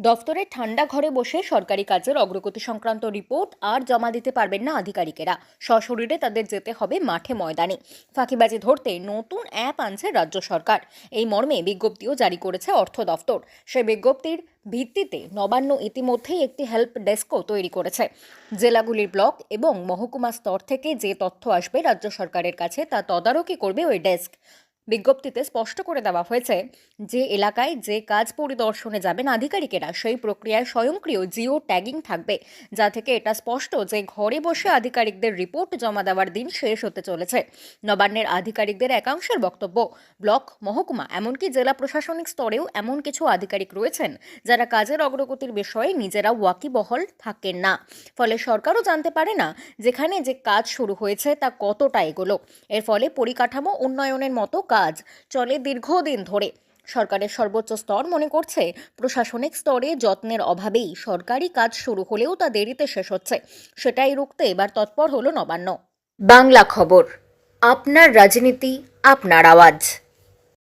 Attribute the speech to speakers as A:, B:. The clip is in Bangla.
A: দফতরে ঠান্ডা ঘরে বসে সরকারি কাজের অগ্রগতি সংক্রান্ত রিপোর্ট আর জমা দিতে পারবেন না আধিকারিকেরা। সশরীরে তাদের যেতে হবে মাঠে ময়দানে। ফাঁকিবাজি ধরতে নতুন অ্যাপ আনছে রাজ্য সরকার। এই মর্মে বিজ্ঞপ্তিও জারি করেছে অর্থ দফতর। সে বিজ্ঞপ্তির ভিত্তিতে নবান্ন ইতিমধ্যেই একটি হেল্প ডেস্কও তৈরি করেছে। জেলাগুলির ব্লক এবং মহকুমা স্তর থেকে যে তথ্য আসবে রাজ্য সরকারের কাছে তা তদারকি করবে ওই ডেস্ক। বিজ্ঞপ্তিতে স্পষ্ট করে দেওয়া হয়েছে, যে এলাকায় যে কাজ পরিদর্শনে যাবেন আধিকারিকেরা সেই প্রক্রিয়ায় স্বয়ংক্রিয় জিও ট্যাগিং থাকবে, যা থেকে এটা স্পষ্ট যে ঘরে বসে আধিকারিকদের রিপোর্ট জমা দেওয়ার দিন শেষ হতে চলেছে। নবান্নের আধিকারিকদের একাংশের বক্তব্য, ব্লক, মহকুমা এমনকি জেলা প্রশাসনিক স্তরেও এমন কিছু আধিকারিক রয়েছেন যারা কাজের অগ্রগতির বিষয়ে নিজেরা ওয়াকিবহল থাকেন না। ফলে সরকারও জানতে পারে না যেখানে যে কাজ শুরু হয়েছে তা কতটা এগোলো। এর ফলে পরিকাঠামো উন্নয়নের মতো কাজ চলে দীর্ঘদিন ধরে। সরকারের সর্বোচ্চ স্তর মনে করছে প্রশাসনিক স্তরে যত্নের অভাবেই সরকারি কাজ শুরু হলেও তা দেরিতে শেষ হচ্ছে। সেটাই রুখতে এবার তৎপর হলো নবান্ন। বাংলা খবর, আপনার রাজনীতি, আপনার আওয়াজ।